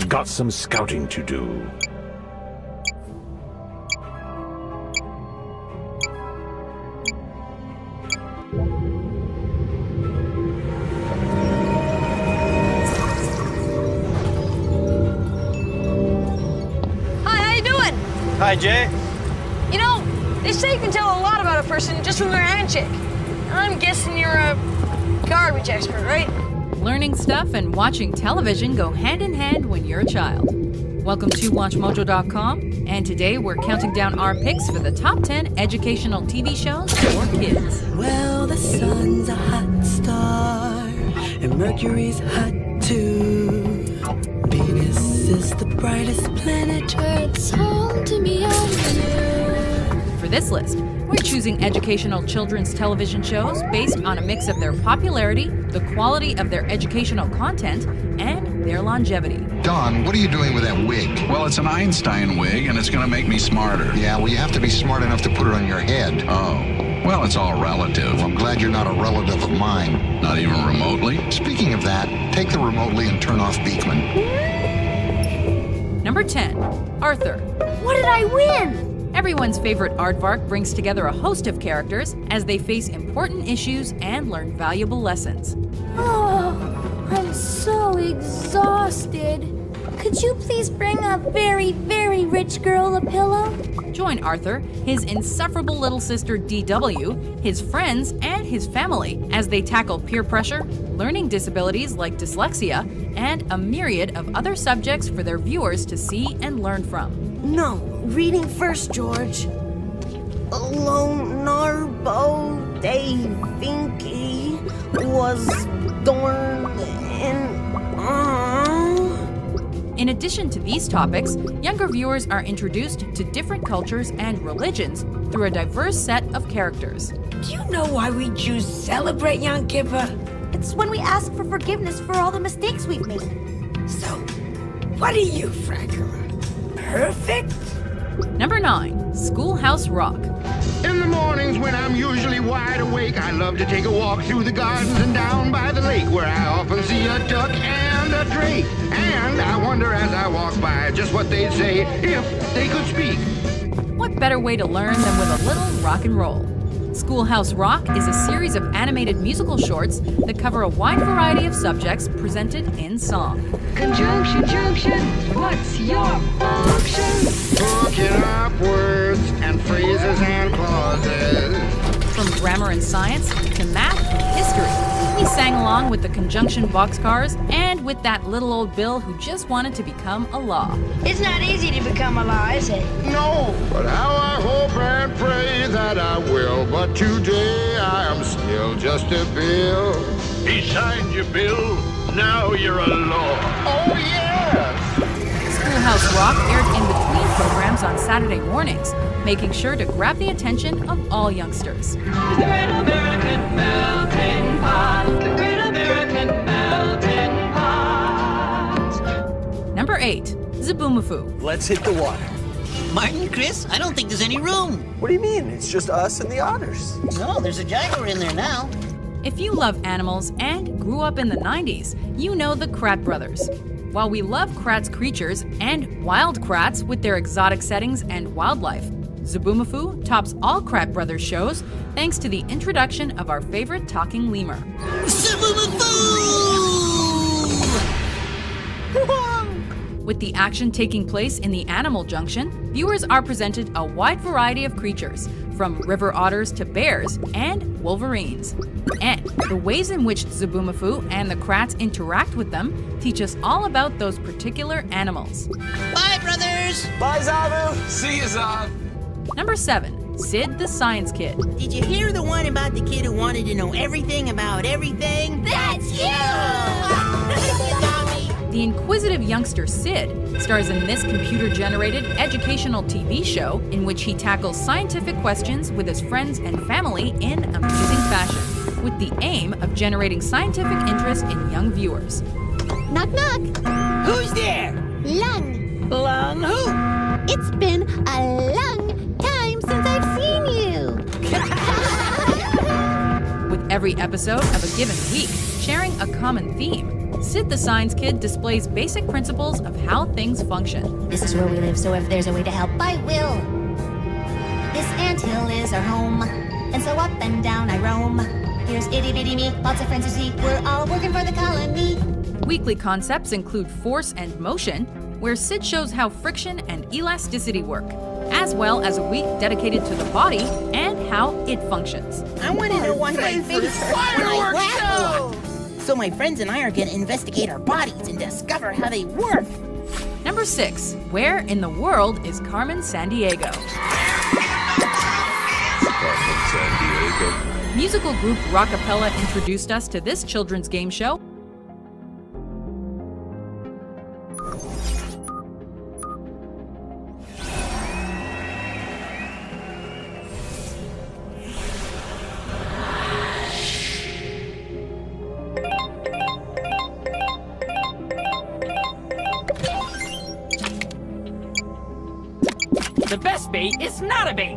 Got some scouting to do. Hi, how you doing? Hi, Jay. You know, they say you can tell a lot about a person just from their handshake. I'm guessing you're a garbage expert, right? Learning stuff and watching television go hand in hand when you're a child. Welcome to WatchMojo.com, and today we're counting down our picks for the top 10 educational TV shows for kids. Well, the sun's a hot star, and Mercury's hot too. Venus is the brightest planet. Earth's home to me and you. For this list, we're choosing educational children's television shows based on a mix of their popularity, the quality of their educational content, and their longevity. Don, what are you doing with that wig? Well, it's an Einstein wig, and it's going to make me smarter. Yeah, well, you have to be smart enough to put it on your head. Oh, well, it's all relative. Well, I'm glad you're not a relative of mine. Not even remotely? Speaking of that, take the remotely and turn off Beekman. Number 10, Arthur. What did I win? Everyone's favorite aardvark brings together a host of characters as they face important issues and learn valuable lessons. Oh, I'm so exhausted. Could you please bring a very, very rich girl a pillow? Join Arthur, his insufferable little sister DW, his friends, and his family as they tackle peer pressure, learning disabilities like dyslexia, and a myriad of other subjects for their viewers to see and learn from. No, reading first, George. Leonardo da Vinci was born in... In addition to these topics, younger viewers are introduced to different cultures and religions through a diverse set of characters. Do you know why we Jews celebrate Yom Kippur? It's when we ask for forgiveness for all the mistakes we've made. So, what are you, Franco? Perfect? Number 9, Schoolhouse Rock. In the mornings when I'm usually wide awake, I love to take a walk through the gardens and down by the lake, where I often see a duck and a drake. And I wonder as I walk by just what they'd say if they could speak. What better way to learn than with a little rock and roll? Schoolhouse Rock is a series of animated musical shorts that cover a wide variety of subjects presented in song. Conjunction, junction, what's your function? Hooking up words and phrases and clauses. From grammar and science to math and history, we sang along with the conjunction boxcars and with that little old Bill who just wanted to become a law. It's not easy to become a law, is it? No, but how I hope and pray that I will. But today I am still just a bill. He signed your bill. Now you're a law. Oh, yes! Schoolhouse Rock aired in between programs on Saturday mornings, making sure to grab the attention of all youngsters. The Great American Melting Pot. The Great American Melting Pot. Number 8, Zoboomafoo. Let's hit the water. Martin, Chris, I don't think there's any room. What do you mean? It's just us and the otters. No, there's a jaguar in there now. If you love animals and grew up in the 90s, you know the Krat brothers. While we love Krat's creatures and wild Krats with their exotic settings and wildlife, Zoboomafoo tops all Krat brothers shows thanks to the introduction of our favorite talking lemur. With the action taking place in the Animal Junction, viewers are presented a wide variety of creatures, from river otters to bears and wolverines. And the ways in which Zoboomafoo and the Krats interact with them teach us all about those particular animals. Bye, brothers! Bye, Zabu! See you, Zab! Number 7, Sid the Science Kid. Did you hear the one about the kid who wanted to know everything about everything? That's you! You got me! The inquisitive youngster Sid stars in this computer-generated educational TV show in which he tackles scientific questions with his friends and family in amusing fashion, with the aim of generating scientific interest in young viewers. Knock, knock. Who's there? Lung. Lung who? It's been a long time since I've seen you. With every episode of a given week sharing a common theme, Sid the Science Kid displays basic principles of how things function. This is where we live, so if there's a way to help, I will. This anthill is our home, and so up and down I roam. Here's itty bitty me, lots of friends to see. We're all working for the colony. Weekly concepts include force and motion, where Sid shows how friction and elasticity work, as well as a week dedicated to the body and how it functions. I want to know why my fingers hurt when I laugh a lot. So my friends and I are going to investigate our bodies and discover how they work. Number 6. Where in the world is Carmen Sandiego? Carmen Sandiego. Musical group Rockapella introduced us to this children's game show. The best bait is not a bait.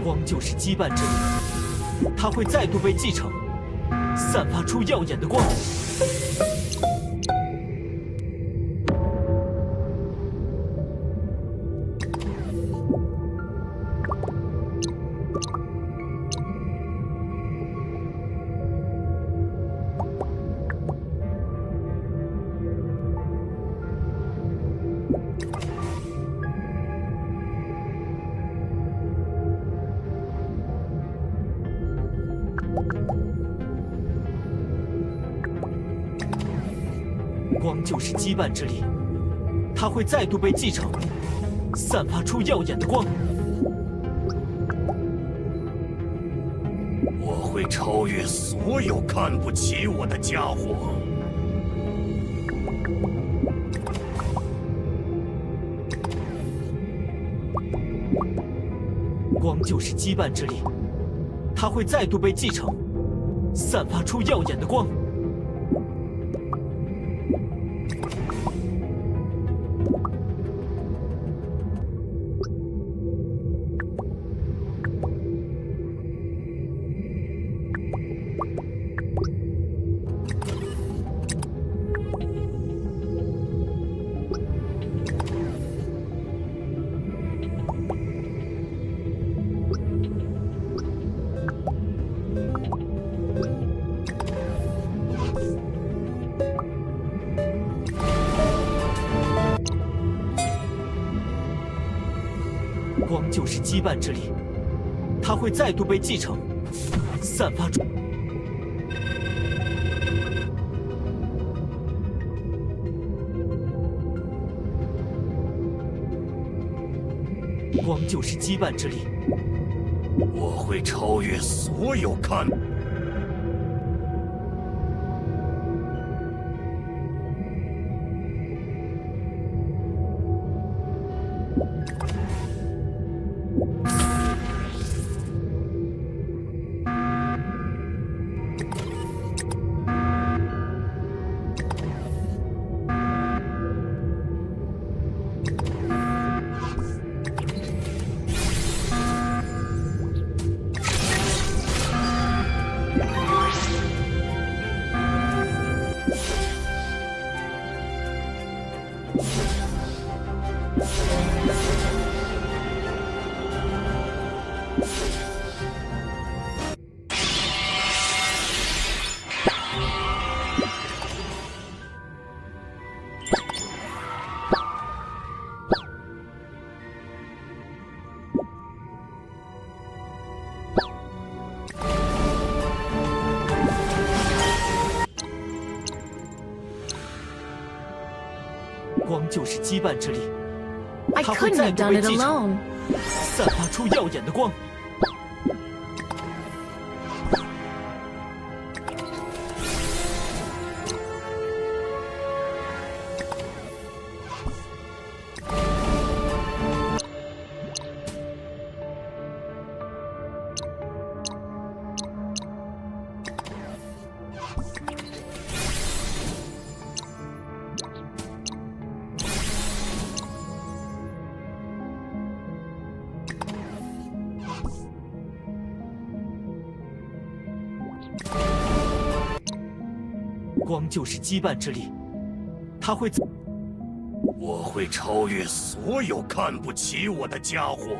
光就是羁绊之力，它会再度被继承，散发出耀眼的光。光就是羁绊之力，它会再度被继承，散发出耀眼的光。我会超越所有看不起我的家伙。光就是羁绊之力，它会再度被继承，散发出耀眼的光。光就是羁绊之力，它会再度被继承，散发出。光就是羁绊之力，我会超越所有看。光就是羁绊之力，它会再度被继承，散发出耀眼的光。光就是羁绊之力，它会。我会超越所有看不起我的家伙。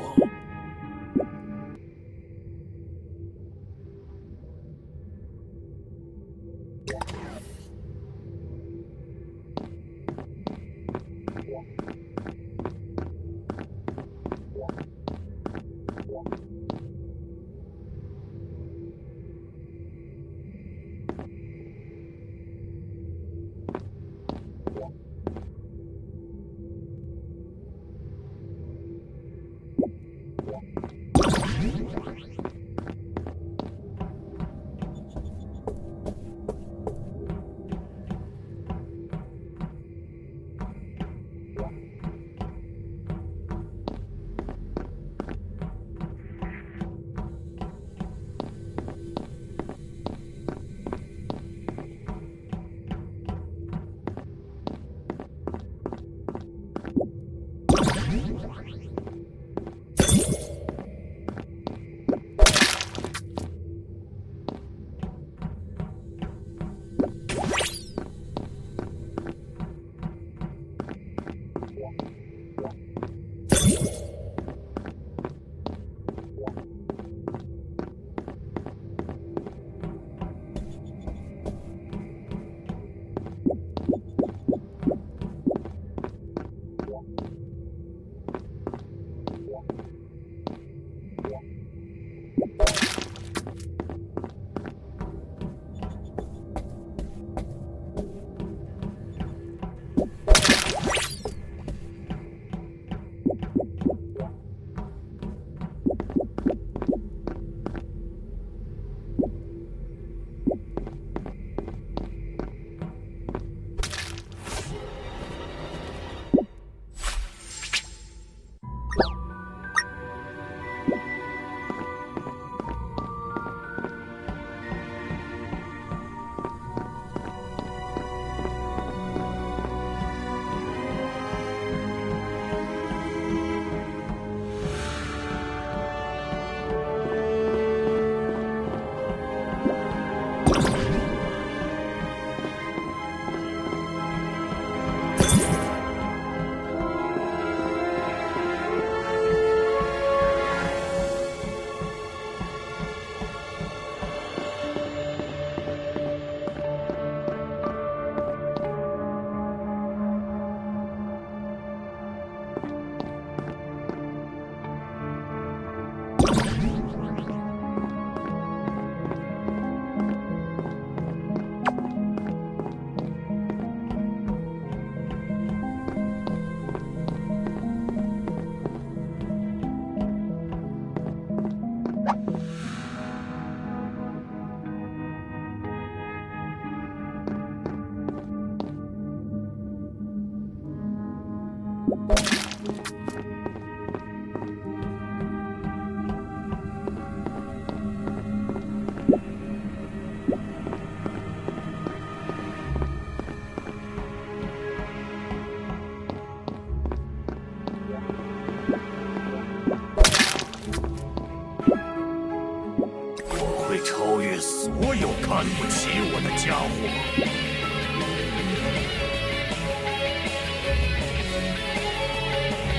超越所有看不起我的家伙。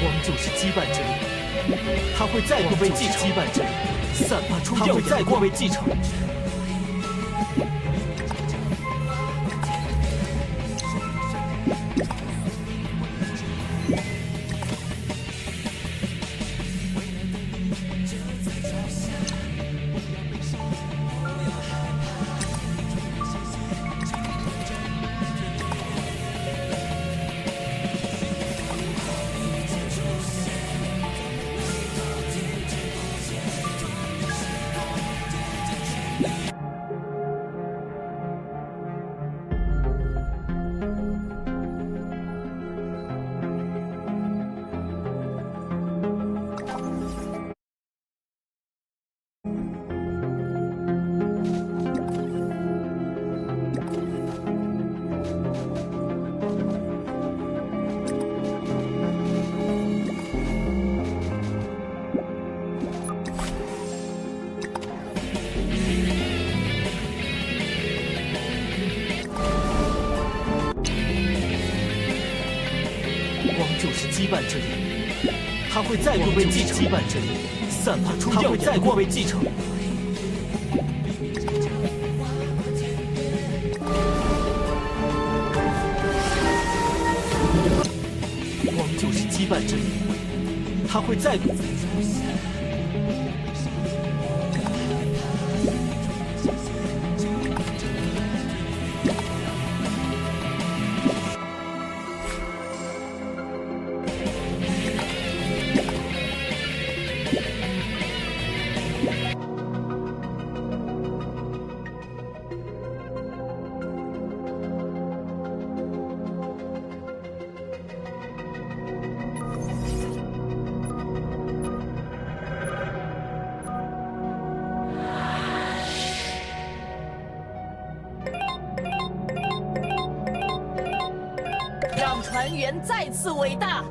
光就是羁绊之力，它会再度被继承。羁绊之力散发出耀眼的光，被继承。就是羁绊之力，它会再度被继承。羁绊之力散发出耀眼的光，被继承。光就是羁绊之力，它会再度。让船员再次伟大。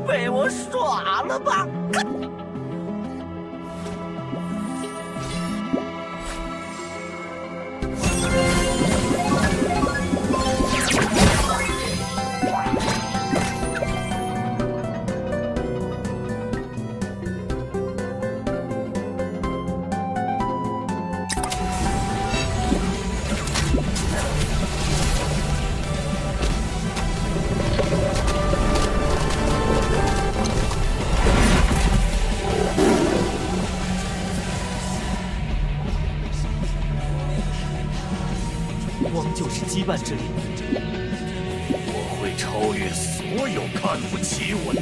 被我耍了吧！光就是羁绊之力。我会超越所有看不起我的。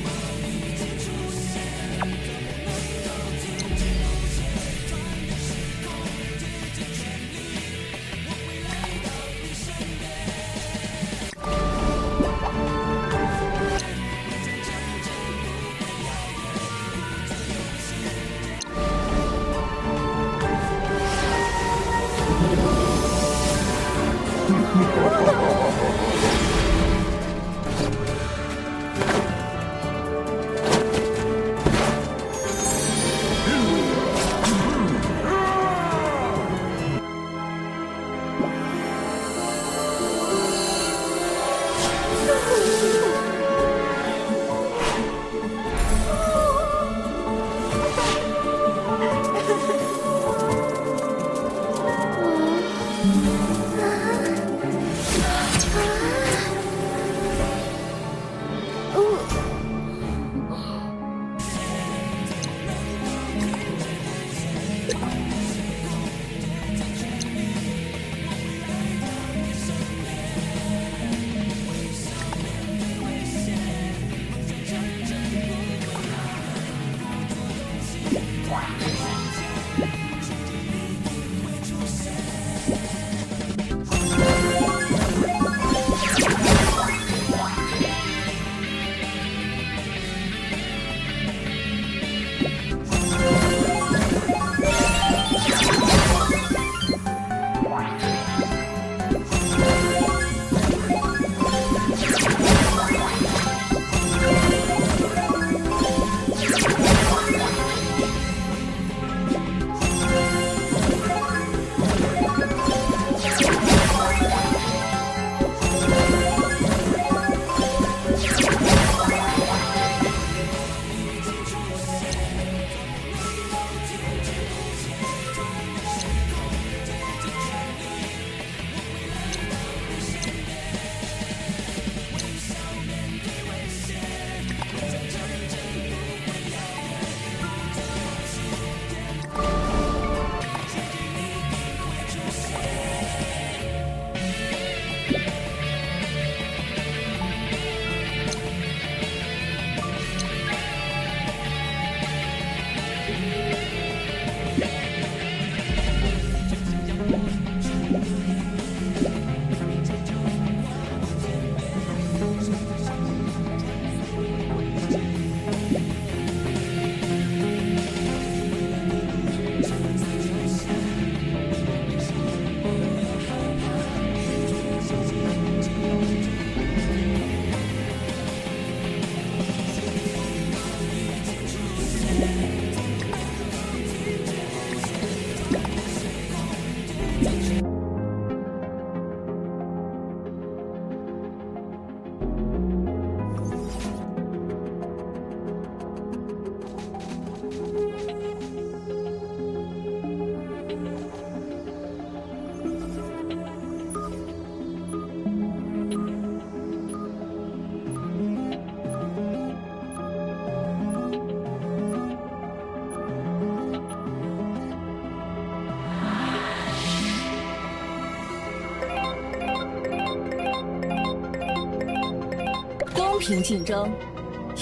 公平竞争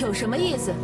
有什么意思？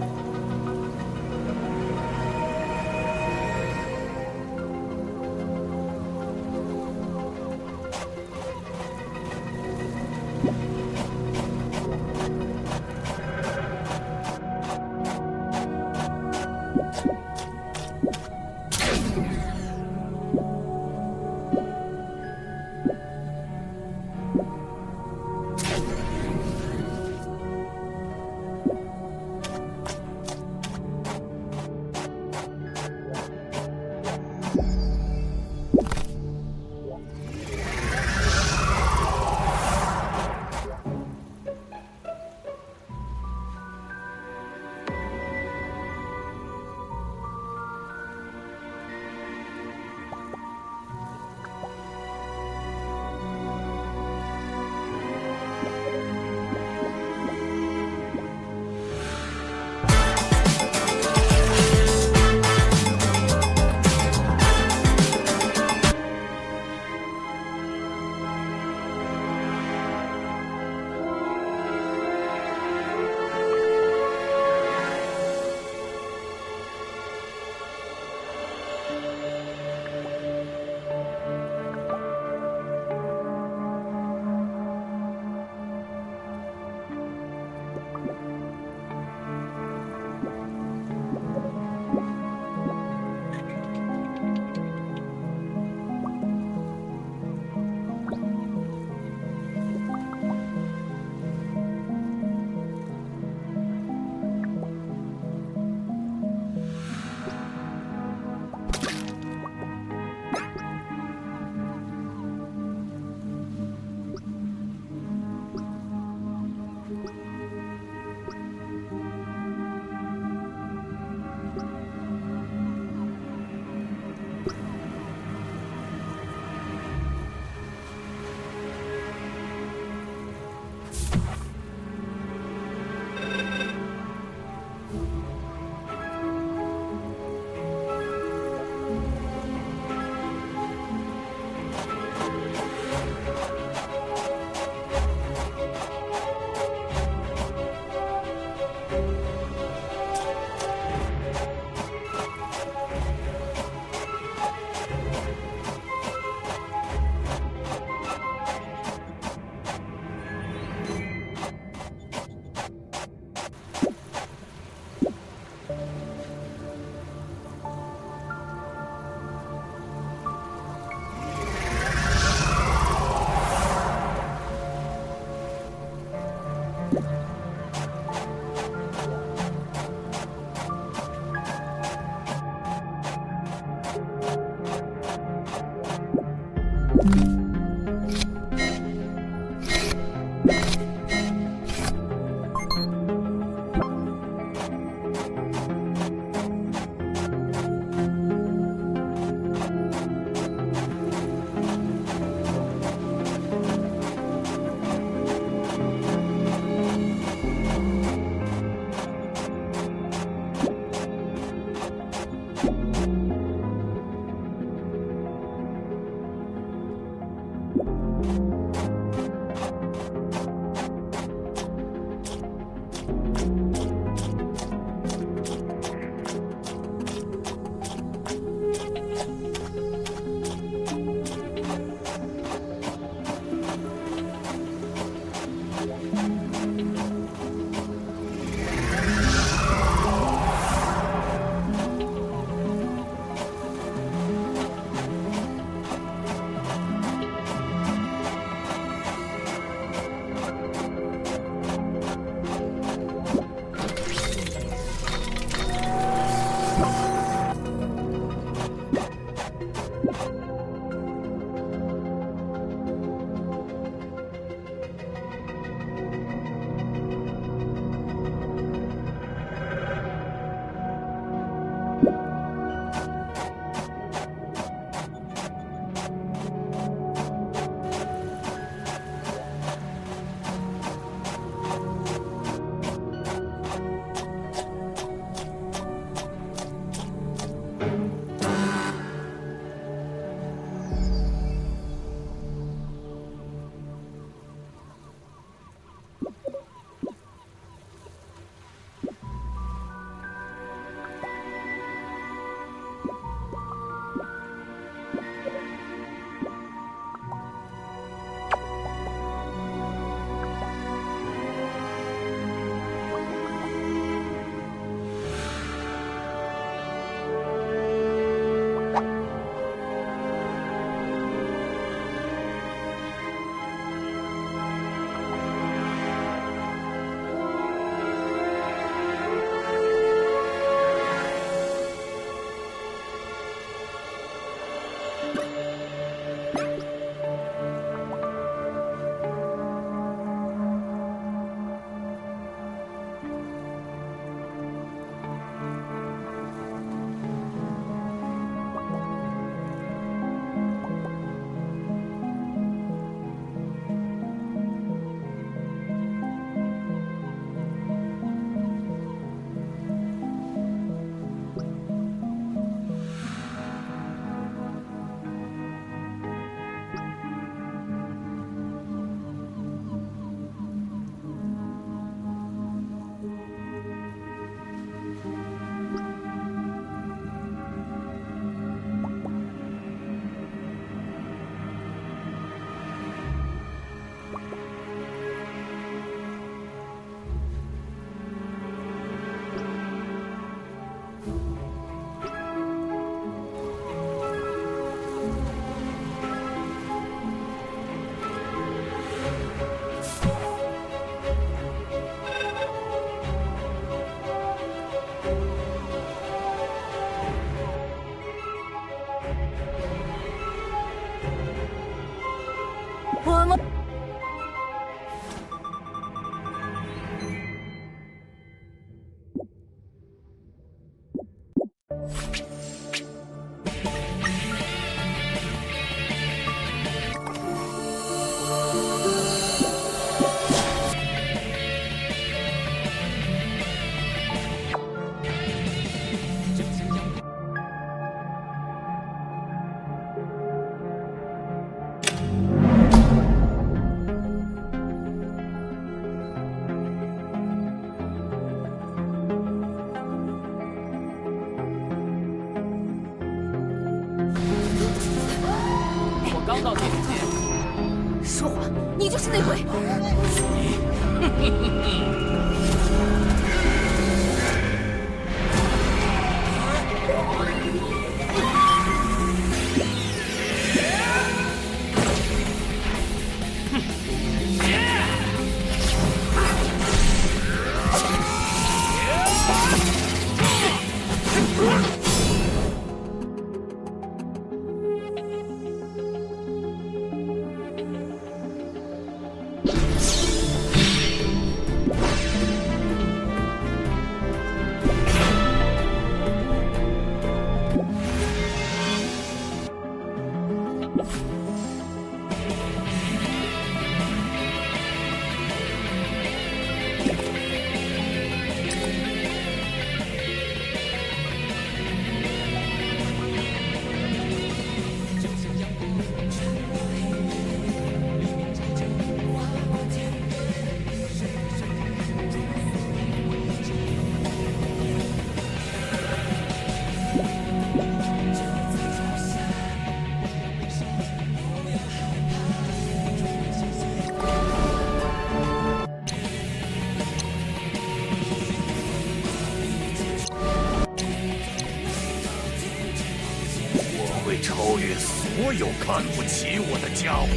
刚到地平线。说谎，你就是那鬼。超越所有看不起我的家伙。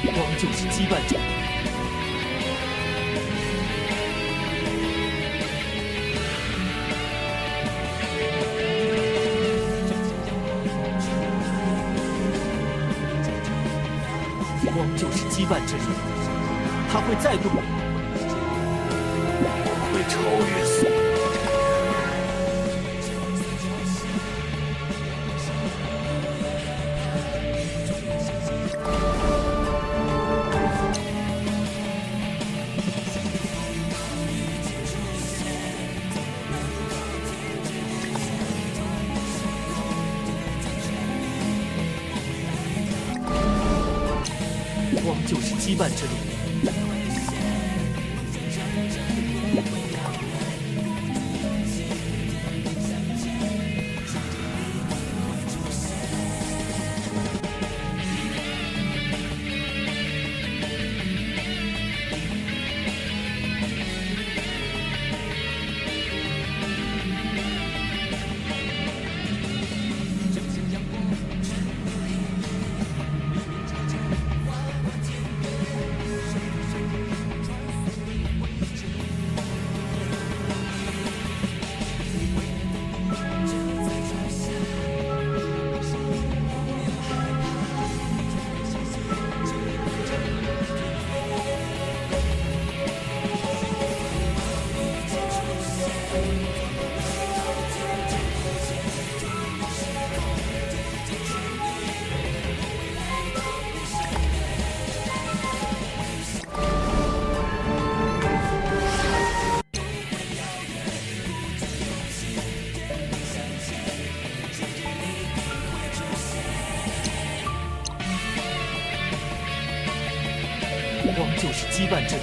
光就是羁绊者。光就是羁绊之力，它会再度。我会超越所。光就是羁绊之力。光就是羁绊之力。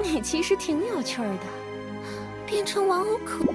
你其实挺有趣儿的，变成玩偶可。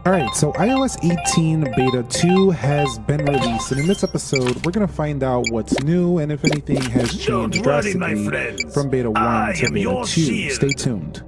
Alright, so iOS 18 Beta 2 has been released, and in this episode, we're going to find out what's new and if anything has changed drastically from Beta 1 to Beta 2. Stay tuned.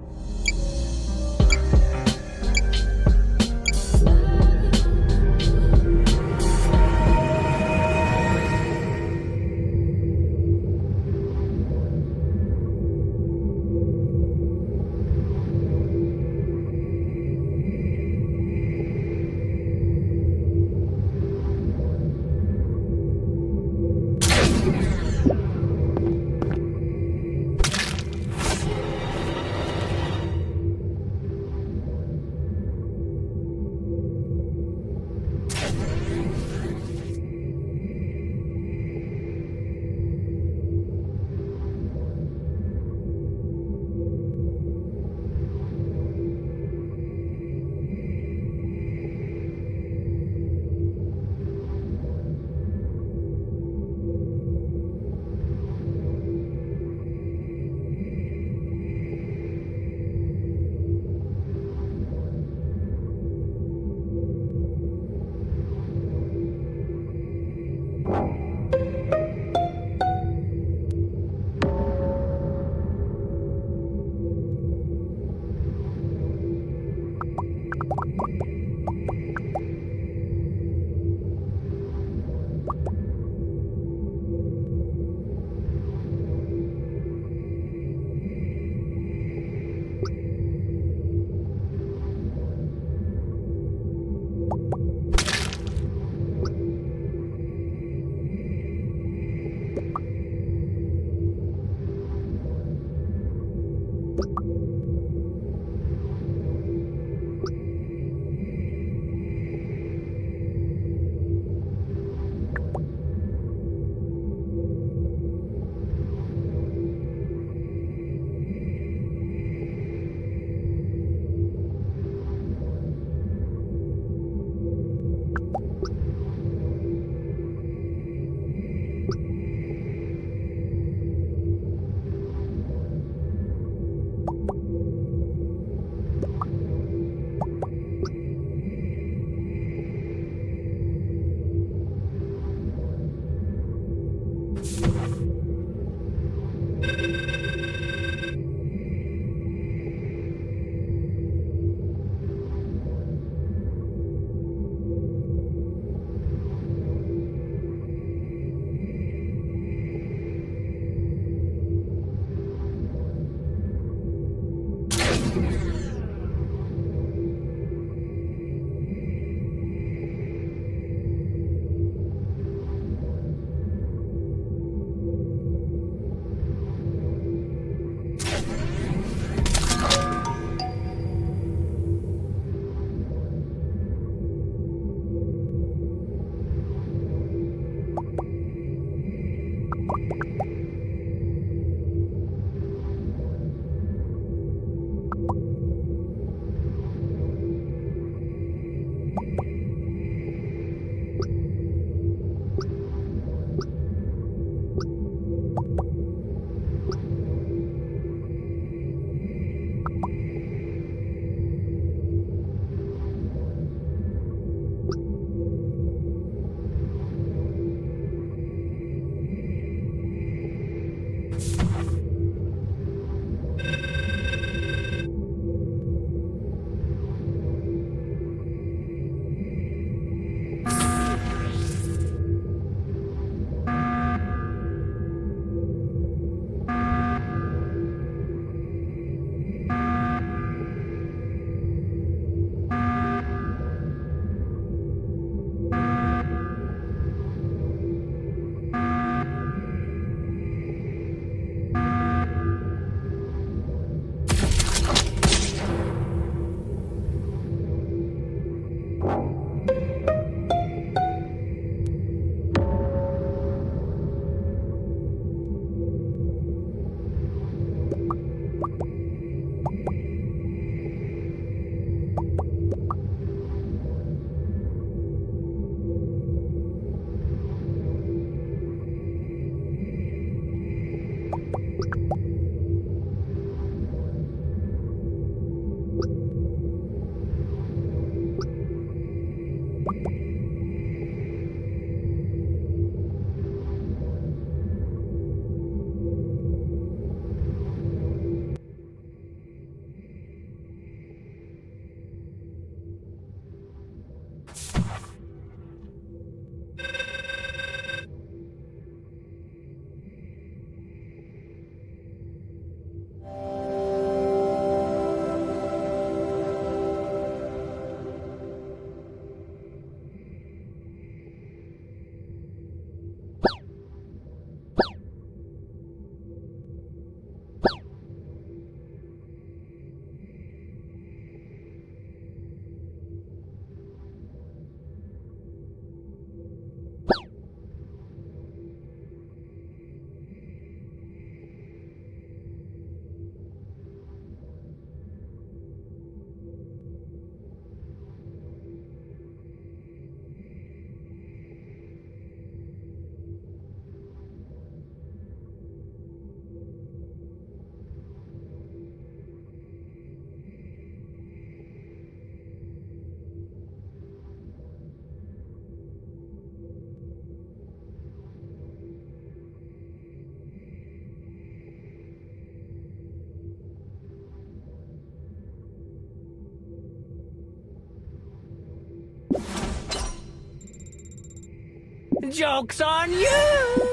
Joke's on you!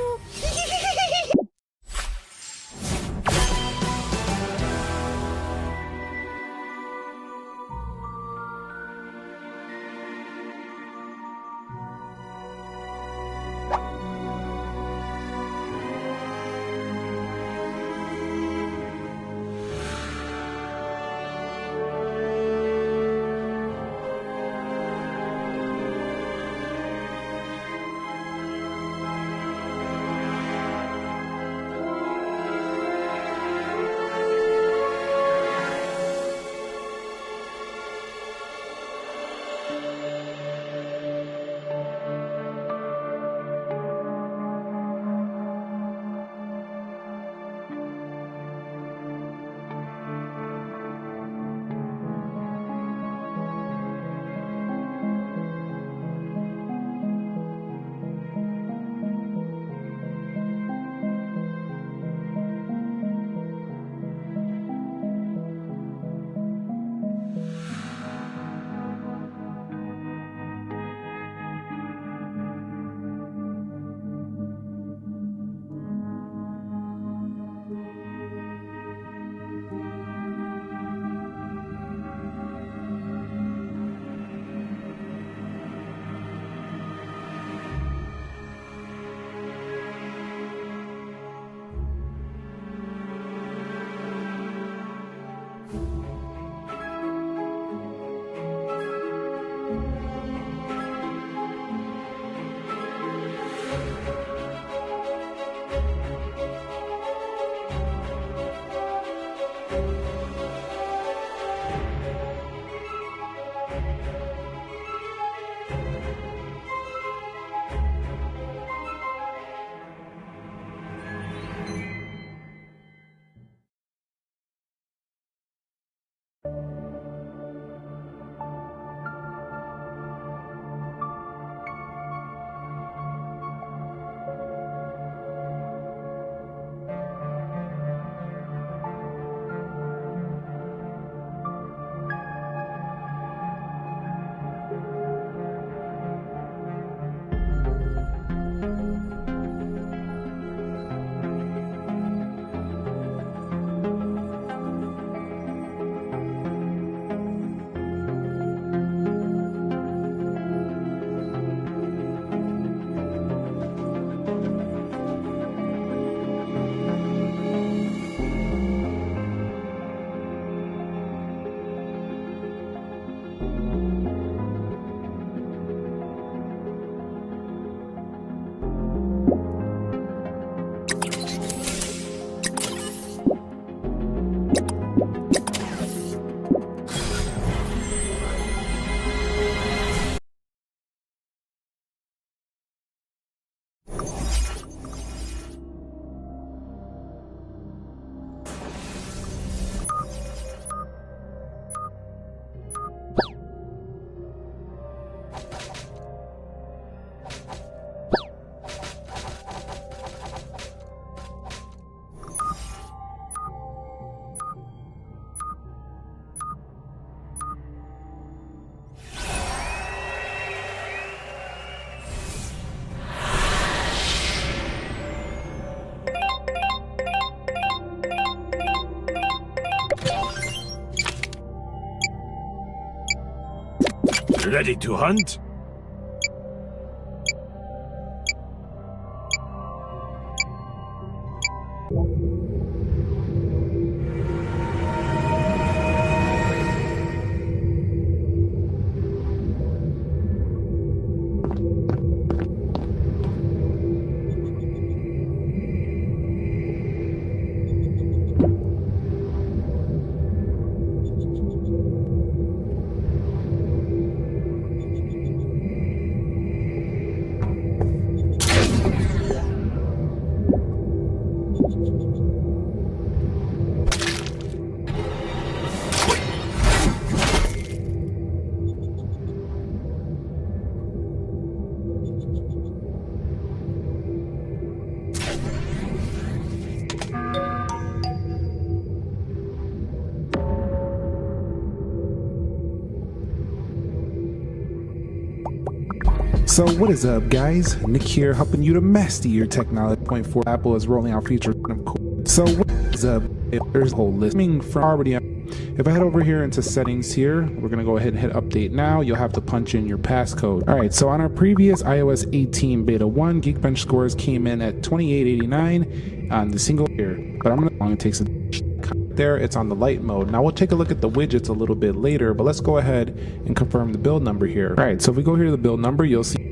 Ready to hunt? So what is up, guys? Nick here, helping you to master your technology. 0.4 Apple is rolling out features. So what is up? There's a whole list from already. If I head over here into settings here, we're gonna go ahead and hit update now. You'll have to punch in your passcode. All right, so on our previous iOS 18 beta 1, Geekbench scores came in at 2889 on the single year, but I'm gonna it takes a there, it's on the light mode. Now we'll take a look at the widgets a little bit later, but let's go ahead and confirm the build number here. All right, so if we go here to the build number, you'll see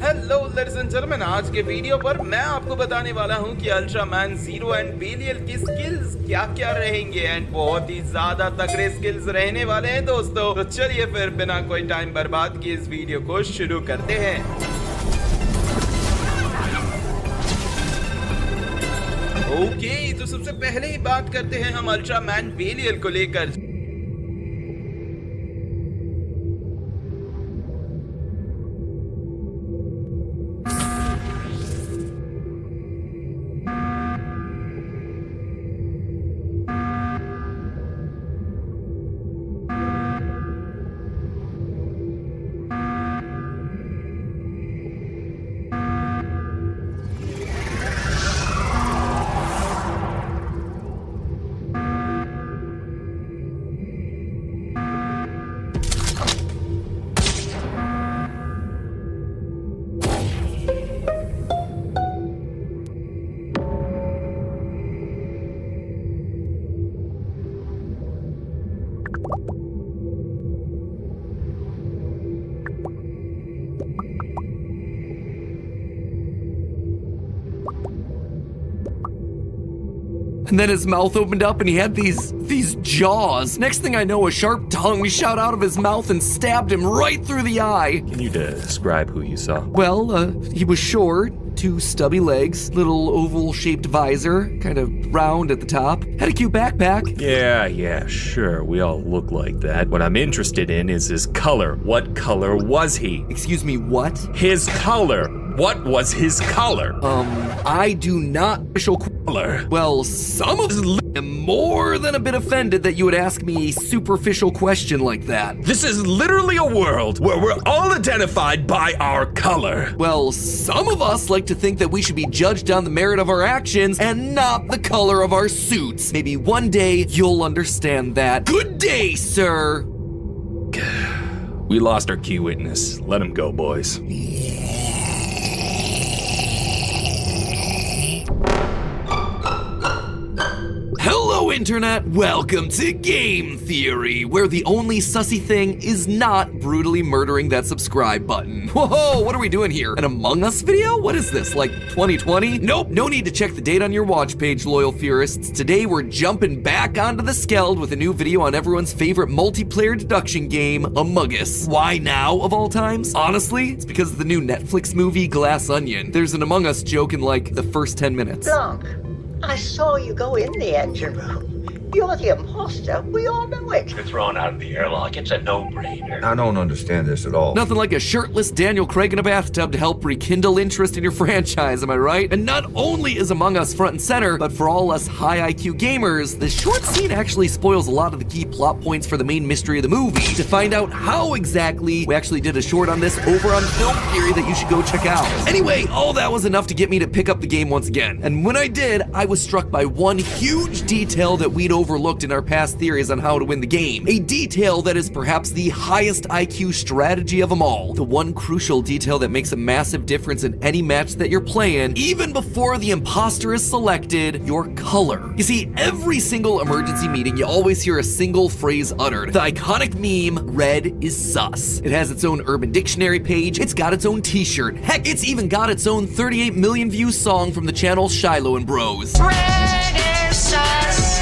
hello ladies and gentleman, आज के video पर मैं आपको बताने वाला हूं कि Ultraman zero and बेलियल की स्किल्स क्या क्या रहेंगे एंड बहुत ही ज्यादा तगड़े स्किल्स रहने वाले हैं दोस्तों। तो चलिए फिर बिना कोई टाइम बर्बाद किए इस वीडियो को शुरू करते हैं। ओके, तो सबसे पहले ही बात करते हैं हम अल्ट्रामैन बेलियल को लेकर। And then his mouth opened up and he had these jaws. Next thing I know, a sharp tongue shot out of his mouth and stabbed him right through the eye. Can you describe who you saw? Well, he was short, 2 stubby legs, little oval-shaped visor, kind of round at the top. Had a cute backpack. Yeah, sure. We all look like that. What I'm interested in is his color. What color was he? Excuse me, what? His color. What was his color? I do not official color. Well, some of us am more than a bit offended that you would ask me a superficial question like that. This is literally a world where we're all identified by our color. Well, some of us like to think that we should be judged on the merit of our actions and not the color of our suits. Maybe one day you'll understand that. Good day, sir. We lost our key witness. Let him go, boys. Hello, Internet! Welcome to Game Theory, where the only sussy thing is not brutally murdering that subscribe button. Whoa, what are we doing here? An Among Us video? What is this, like 2020? Nope, no need to check the date on your watch page, loyal theorists. Today we're jumping back onto the Skeld with a new video on everyone's favorite multiplayer deduction game, Among Us. Why now, of all times? Honestly, it's because of the new Netflix movie, Glass Onion. There's an Among Us joke in like the first 10 minutes. Blanc, I saw you go in the engine room. You're the imposter. We all know it. You're thrown out of the airlock. It's a no-brainer. I don't understand this at all. Nothing like a shirtless Daniel Craig in a bathtub to help rekindle interest in your franchise, am I right? And not only is Among Us front and center, but for all us high IQ gamers, the short scene actually spoils a lot of the key plot points for the main mystery of the movie. To find out how exactly, we actually did a short on this over on Film Theory that you should go check out. Anyway, all that was enough to get me to pick up the game once again. And when I did, I was struck by one huge detail that we'd overlooked in our past theories on how to win the game. A detail that is perhaps the highest IQ strategy of them all. The one crucial detail that makes a massive difference in any match that you're playing, even before the imposter is selected, your color. You see, every single emergency meeting, you always hear a single phrase uttered. The iconic meme, red is sus. It has its own Urban Dictionary page, it's got its own t-shirt. Heck, it's even got its own 38 million view song from the channel Shiloh and Bros. Red is sus.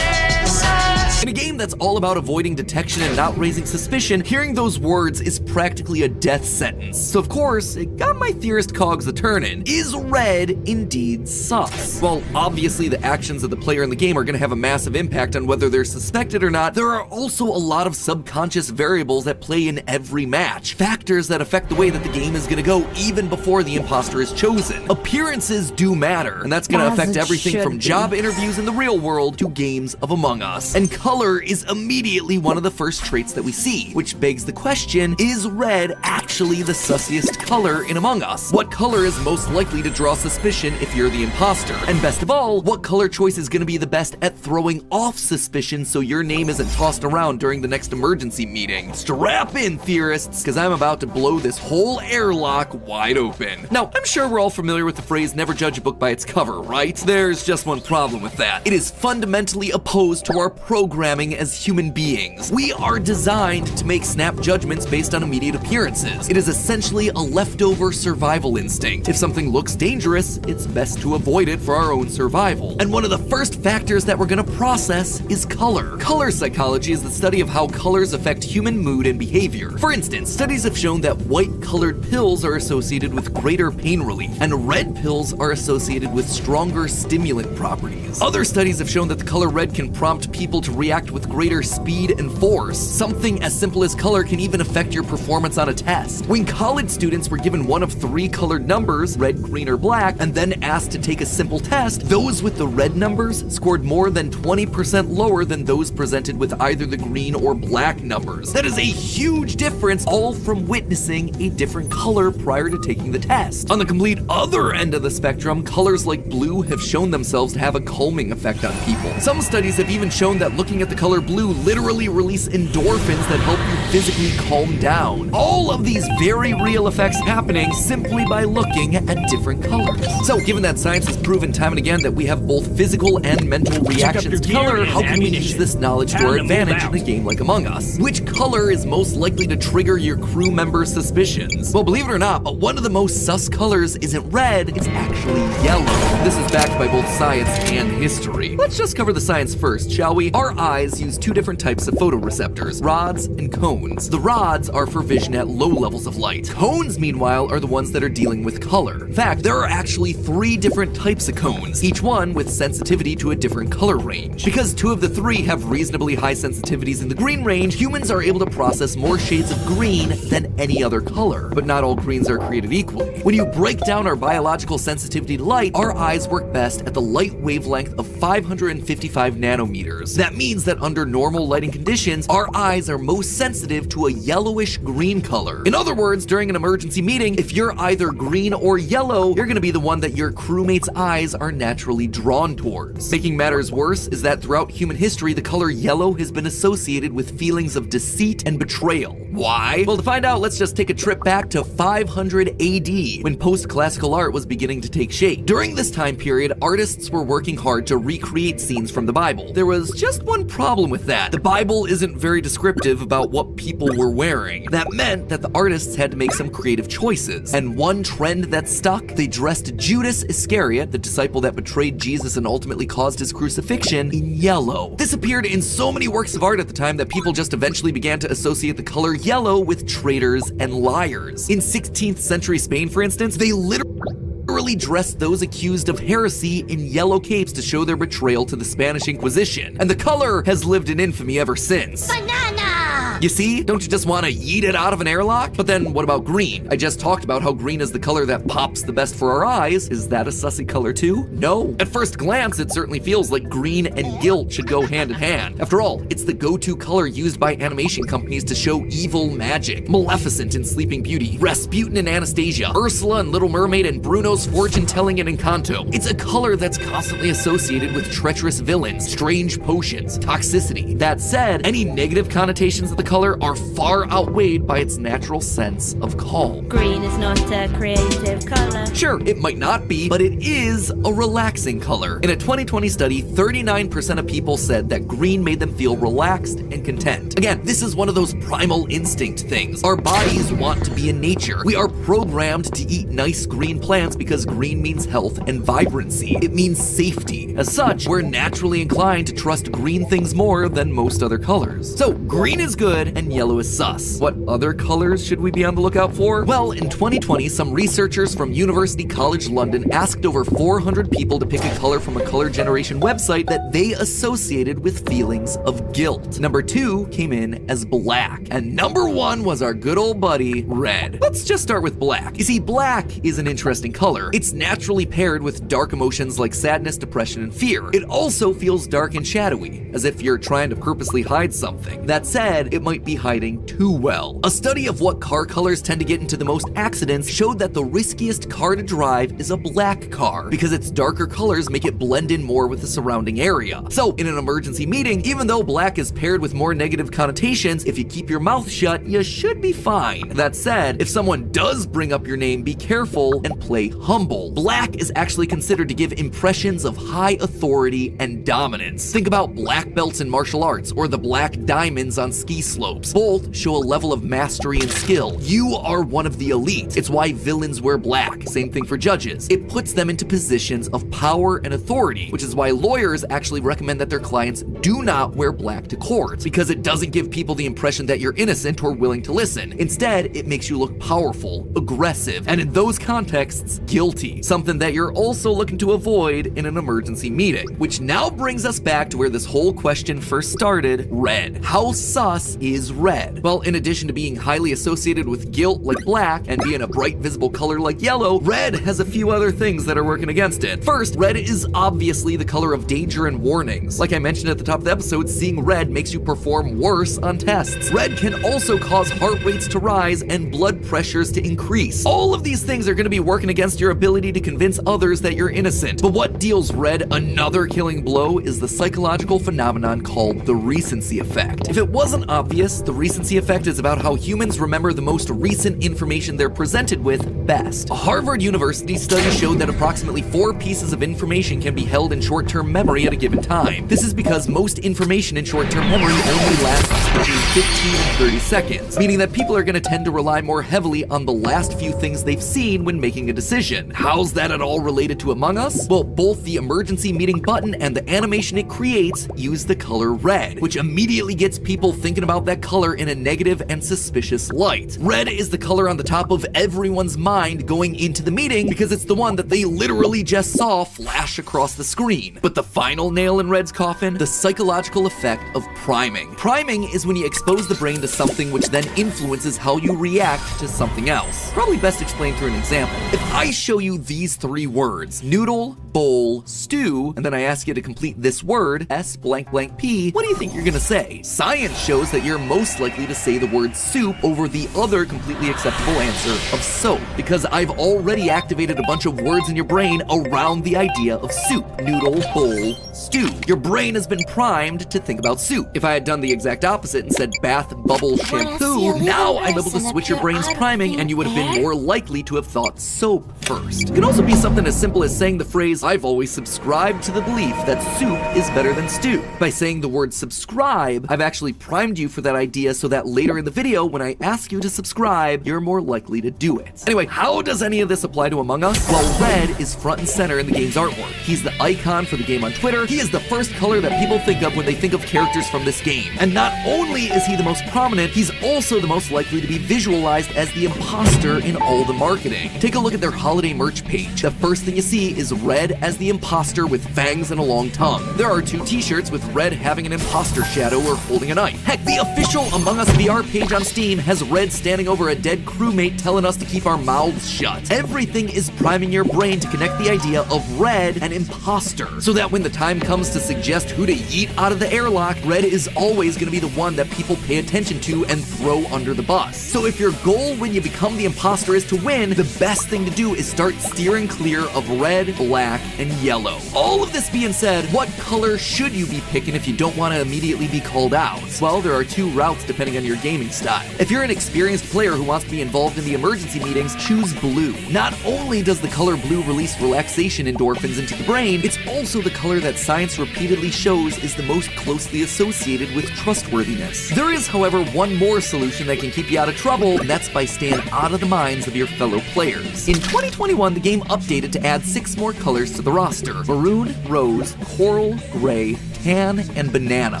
In a game that's all about avoiding detection and not raising suspicion, hearing those words is practically a death sentence. So of course, it got my theorist cogs a-turnin'. Is red indeed sus? Well, obviously the actions of the player in the game are gonna have a massive impact on whether they're suspected or not. There are also a lot of subconscious variables that play in every match. Factors that affect the way that the game is gonna go even before the imposter is chosen. Appearances do matter, and that's gonna affect everything from job interviews in the real world to games of Among Us. And color is immediately one of the first traits that we see, which begs the question, is red actually the sussiest color in Among Us? What color is most likely to draw suspicion if you're the imposter? And best of all, what color choice is gonna be the best at throwing off suspicion so your name isn't tossed around during the next emergency meeting? Strap in, theorists, because I'm about to blow this whole airlock wide open. Now, I'm sure we're all familiar with the phrase, never judge a book by its cover, right? There's just one problem with that. It is fundamentally opposed to our programming as human beings. We are designed to make snap judgments based on immediate appearances. It is essentially a leftover survival instinct. If something looks dangerous, it's best to avoid it for our own survival. And one of the first factors that we're gonna process is color. Color psychology is the study of how colors affect human mood and behavior. For instance, studies have shown that white-colored pills are associated with greater pain relief, and red pills are associated with stronger stimulant properties. Other studies have shown that the color red can prompt people to react with greater speed and force. Something as simple as color can even affect your performance on a test. When college students were given one of 3 colored numbers, red, green, or black, and then asked to take a simple test, those with the red numbers scored more than 20% lower than those presented with either the green or black numbers. That is a huge difference, all from witnessing a different color prior to taking the test. On the complete other end of the spectrum, colors like blue have shown themselves to have a calming effect on people. Some studies have even shown that looking at the color blue literally release endorphins that help you physically calm down. All of these very real effects happening simply by looking at different colors. So, given that science has proven time and again that we have both physical and mental reactions to color, how can we use this knowledge to our advantage in a game like Among Us? Which color is most likely to trigger your crew member's suspicions? Well, believe it or not, but one of the most sus colors isn't red, it's actually yellow. This is backed by both science and history. Let's just cover the science first, shall we? Our eyes use 2 different types of photoreceptors, rods and cones. The rods are for vision at low levels of light. Cones, meanwhile, are the ones that are dealing with color. In fact, there are actually 3 different types of cones, each one with sensitivity to a different color range. Because 2 of the 3 have reasonably high sensitivities in the green range, humans are able to process more shades of green than any other color. But not all greens are created equally. When you break down our biological sensitivity to light, our eyes work best at the light wavelength of 555 nanometers. That means that under normal lighting conditions, our eyes are most sensitive to a yellowish green color. In other words, during an emergency meeting, if you're either green or yellow, you're gonna be the one that your crewmate's eyes are naturally drawn towards. Making matters worse is that throughout human history, the color yellow has been associated with feelings of deceit and betrayal. Why? Well, to find out, let's just take a trip back to 500 AD, when post-classical art was beginning to take shape. During this time period, artists were working hard to recreate scenes from the Bible. There was just one problem with that. The Bible isn't very descriptive about what people were wearing. That meant that the artists had to make some creative choices. And one trend that stuck, they dressed Judas Iscariot, the disciple that betrayed Jesus and ultimately caused his crucifixion, in yellow. This appeared in so many works of art at the time that people just eventually began to associate the color yellow with traitors and liars. In 16th century Spain, for instance, they literally dressed those accused of heresy in yellow capes to show their betrayal to the Spanish Inquisition. And the color has lived in infamy ever since. Banana! You see? Don't you just want to yeet it out of an airlock? But then what about green? I just talked about how green is the color that pops the best for our eyes. Is that a sussy color too? No. At first glance, it certainly feels like green and guilt should go hand in hand. After all, it's the go-to color used by animation companies to show evil magic. Maleficent in Sleeping Beauty, Rasputin in Anastasia, Ursula in Little Mermaid, and Bruno's fortune-telling in Encanto. It's a color that's constantly associated with treacherous villains, strange potions, toxicity. That said, any negative connotations of the color are far outweighed by its natural sense of calm. Green is not a creative color. Sure, it might not be, but it is a relaxing color. In a 2020 study, 39% of people said that green made them feel relaxed and content. Again, this is one of those primal instinct things. Our bodies want to be in nature. We are programmed to eat nice green plants because green means health and vibrancy. It means safety. As such, we're naturally inclined to trust green things more than most other colors. So, green is good and yellow is sus. What other colors should we be on the lookout for? Well, in 2020, some researchers from University College London asked over 400 people to pick a color from a color generation website that they associated with feelings of guilt. Number 2 came in as black, and number 1 was our good old buddy, red. Let's just start with black. You see, black is an interesting color. It's naturally paired with dark emotions like sadness, depression, and fear. It also feels dark and shadowy, as if you're trying to purposely hide something. That said, it might might be hiding too well. A study of what car colors tend to get into the most accidents showed that the riskiest car to drive is a black car, because its darker colors make it blend in more with the surrounding area. So, in an emergency meeting, even though black is paired with more negative connotations, if you keep your mouth shut, you should be fine. That said, if someone does bring up your name, be careful and play humble. Black is actually considered to give impressions of high authority and dominance. Think about black belts in martial arts or the black diamonds on ski slopes. Both show a level of mastery and skill. You are one of the elite. It's why villains wear black. Same thing for judges. It puts them into positions of power and authority, which is why lawyers actually recommend that their clients do not wear black to court, because it doesn't give people the impression that you're innocent or willing to listen. Instead, it makes you look powerful, aggressive, and in those contexts, guilty. Something that you're also looking to avoid in an emergency meeting. Which now brings us back to where this whole question first started: red. How sus is red? Well, in addition to being highly associated with guilt like black and being a bright visible color like yellow, red has a few other things that are working against it. First, red is obviously the color of danger and warnings. Like I mentioned at the top of the episode, seeing red makes you perform worse on tests. Red can also cause heart rates to rise and blood pressures to increase. All of these things are going to be working against your ability to convince others that you're innocent. But what deals red another killing blow is the psychological phenomenon called the recency effect. If it wasn't obvious, the recency effect is about how humans remember the most recent information they're presented with best. A Harvard University study showed that approximately 4 pieces of information can be held in short-term memory at a given time. This is because most information in short-term memory only lasts between 15 and 30 seconds, meaning that people are going to tend to rely more heavily on the last few things they've seen when making a decision. How's that at all related to Among Us? Well, both the emergency meeting button and the animation it creates use the color red, which immediately gets people thinking about that color in a negative and suspicious light. Red is the color on the top of everyone's mind going into the meeting because it's the one that they literally just saw flash across the screen. But the final nail in Red's coffin? The psychological effect of priming. Priming is when you expose the brain to something which then influences how you react to something else. Probably best explained through an example. If I show you these 3 words, noodle, bowl, stew, and then I ask you to complete this word, S blank blank P, what do you think you're gonna say? Science shows that you're most likely to say the word soup over the other completely acceptable answer of soap, because I've already activated a bunch of words in your brain around the idea of soup. Noodle, bowl, stew. Your brain has been primed to think about soup. If I had done the exact opposite and said bath, bubble, shampoo, now I'm able to switch your brain's priming and you would have been more likely to have thought soap first. It can also be something as simple as saying the phrase, I've always subscribed to the belief that soup is better than stew. By saying the word subscribe, I've actually primed you for that idea so that later in the video, when I ask you to subscribe, you're more likely to do it. Anyway, how does any of this apply to Among Us? Well, red is front and center in the game's artwork. He's the icon for the game on Twitter. He is the first color that people think of when they think of characters from this game. And not only is he the most prominent, he's also the most likely to be visualized as the imposter in all the marketing. Take a look at their holiday merch page. The first thing you see is red as the imposter with fangs and a long tongue. There are 2 t-shirts with red having an imposter shadow or holding a knife. Heck, the official Among Us VR page on Steam has red standing over a dead crewmate telling us to keep our mouths shut. Everything is priming your brain to connect the idea of red and imposter, so that when the time comes to suggest who to yeet out of the airlock, red is always going to be the one that people pay attention to and throw under the bus. So if your goal when you become the imposter is to win, the best thing to do is start steering clear of red, black, and yellow. All of this being said, what color should you be picking if you don't want to immediately be called out? Well, there are 2 routes depending on your gaming style. If you're an experienced player who wants to be involved in the emergency meetings, choose blue. Not only does the color blue release relaxation endorphins into the brain, it's also the color that science repeatedly shows is the most closely associated with trustworthiness. There is, however, one more solution that can keep you out of trouble, and that's by staying out of the minds of your fellow players. In 2021, the game updated to add 6 more colors to the roster: maroon, rose, coral, gray, tan, and banana.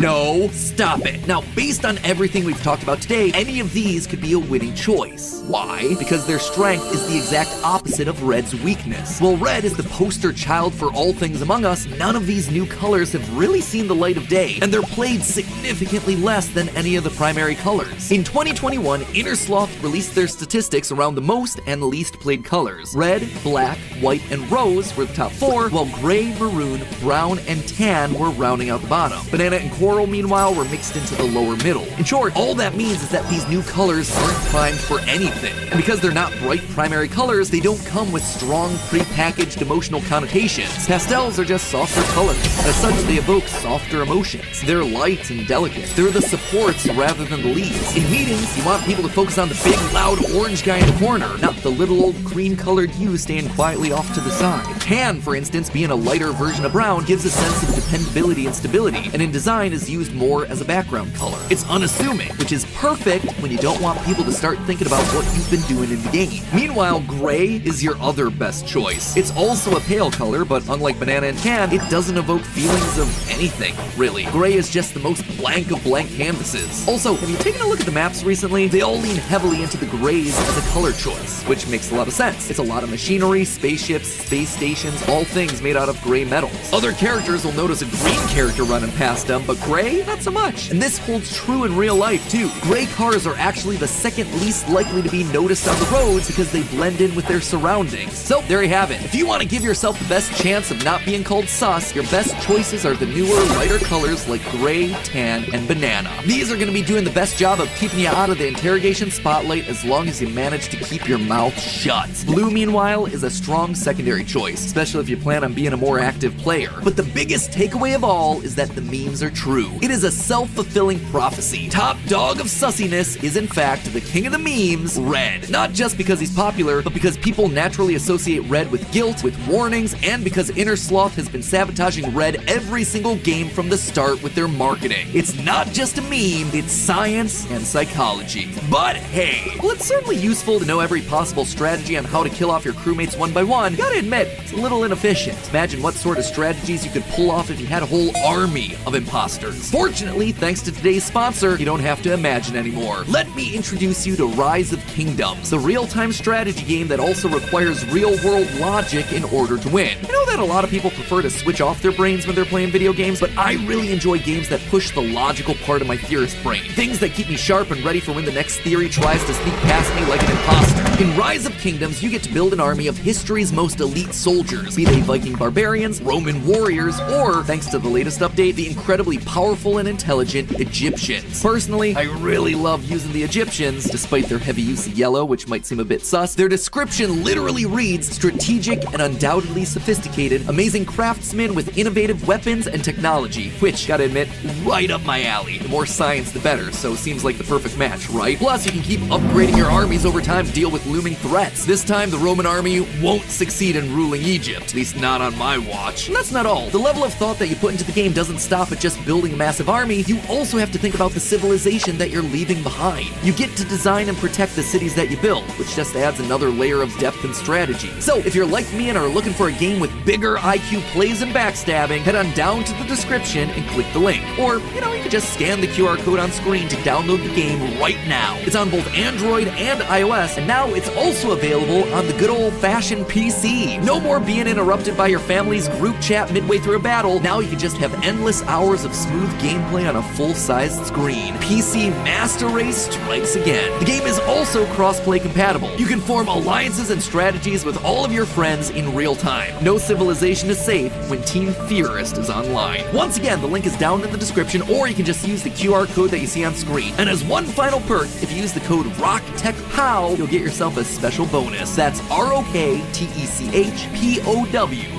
No, stop it. Now, based on everything we've talked about today, any of these could be a winning choice. Why? Because their strength is the exact opposite of red's weakness. While red is the poster child for all things Among Us, none of these new colors have really seen the light of day, and they're played significantly less than any of the primary colors. In 2021, Innersloth released their statistics around the most and least played colors. Red, black, white, and rose were the top 4, while gray, maroon, brown, and tan were rounding out the bottom. Banana and coral, meanwhile, were mixed into the lower middle. In short, all that means is that these new colors aren't primed for anything. And because they're not bright primary colors, they don't come with strong, pre-packaged emotional connotations. Pastels are just softer colors. As such, they evoke softer emotions. They're light and delicate. They're the supports rather than the leads. In meetings, you want people to focus on the big, loud orange guy in the corner, not the little old cream-colored you staying quietly off to the side. Tan, for instance, being a lighter version of brown, gives a sense of dependability and stability, and in design is used more as a background color. It's unassuming, which is perfect when you don't want people to start thinking about what you've been doing in the game. Meanwhile, gray is your other best choice. It's also a pale color, but unlike banana and tan, it doesn't evoke feelings of anything, really. Gray is just the most blank of blank canvases. Also, have you taken a look at the maps recently? They all lean heavily into the grays as a color choice, which makes a lot of sense. It's a lot of machinery, spaceships, space stations, all things made out of gray metals. Other characters will notice a green character running past them, but gray, not so much. And this holds true in real life, too. Gray cars are actually the second least likely to be noticed on the roads because they blend in with their surroundings. So, there you have it. If you want to give yourself the best chance of not being called sus, your best choices are the newer, lighter colors like gray, tan, and banana. These are going to be doing the best job of keeping you out of the interrogation spotlight as long as you manage to keep your mouth shut. Blue, meanwhile, is a strong secondary choice, especially if you plan on being a more active player. But the biggest takeaway of all is that the memes are true. It is a self-fulfilling prophecy. Top dog of sussiness is in fact the king of the memes, Red. Not just because he's popular, but because people naturally associate Red with guilt, with warnings, and because Inner Sloth has been sabotaging Red every single game from the start with their marketing. It's not just a meme, it's science and psychology. But hey, well, it's certainly useful to know every possible strategy on how to kill off your crewmates one by one. Gotta admit, it's a little inefficient. Imagine what sort of strategies you could pull off if you had a whole army of imposters. Fortunately, thanks to today's sponsor, you don't have to imagine anymore. Let me introduce you to Rise of Kingdoms, the real-time strategy game that also requires real-world logic in order to win. I know that a lot of people prefer to switch off their brains when they're playing video games, but I really enjoy games that push the logical part of my theorist brain. Things that keep me sharp and ready for when the next theory tries to sneak past me like an imposter. In Rise of Kingdoms, you get to build an army of history's most elite soldiers, be they Viking barbarians, Roman warriors, or, thanks to the latest update, the incredibly powerful and intelligent Egyptians. Personally, I really love using the Egyptians, despite their heavy use of yellow, which might seem a bit sus. Their description literally reads, strategic and undoubtedly sophisticated, amazing craftsmen with innovative weapons and technology, which, gotta admit, right up my alley. The more science, the better, so seems like the perfect match, right? Plus, you can keep upgrading your armies over time to deal with looming threats. This time, the Roman army won't succeed in ruling Egypt, at least not on my watch. And that's not all. The level of thought that you put into the game doesn't stop at just building a massive army. You also have to think about the civilization that you're leaving behind. You get to design and protect the cities that you build, which just adds another layer of depth and strategy. So, if you're like me and are looking for a game with bigger IQ plays and backstabbing, head on down to the description and click the link. Or, you can just scan the QR code on screen to download the game right now. It's on both Android and iOS, and now it's also available on the good old-fashioned PC. No more being interrupted by your family's group chat midway through a battle. Now you can just have endless hours of smooth gameplay on a full-sized screen. PC Master Race strikes again. The game is also cross-play compatible. You can form alliances and strategies with all of your friends in real time. No civilization is safe when Team Theorist is online. Once again, the link is down in the description, or you can just use the QR code that you see on screen. And as one final perk, if you use the code ROCKTECHPOW, you'll get yourself a special bonus. That's ROKTECHPOW,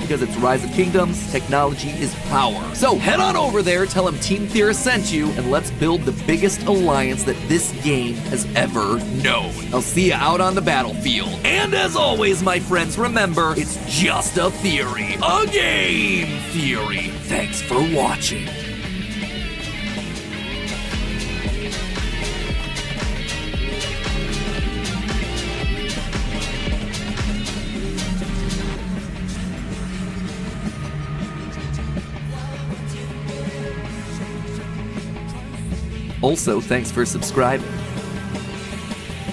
because it's Rise of Kingdoms, technology is power. So head on over there, tell them Team Theorist sent you, and let's build the biggest alliance that this game has ever known. I'll see you out on the battlefield. And as always, my friends, remember, it's just a theory. A game theory. Thanks for watching. Also, thanks for subscribing.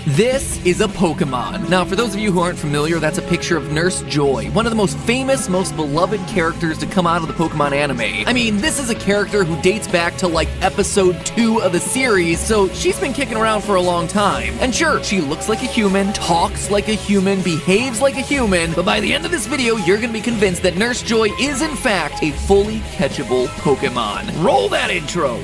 This is a Pokemon. Now, for those of you who aren't familiar, that's a picture of Nurse Joy, one of the most famous, most beloved characters to come out of the Pokemon anime. I mean, this is a character who dates back to like episode 2 of the series, so she's been kicking around for a long time. And sure, she looks like a human, talks like a human, behaves like a human, but by the end of this video, you're gonna be convinced that Nurse Joy is in fact a fully catchable Pokemon. Roll that intro!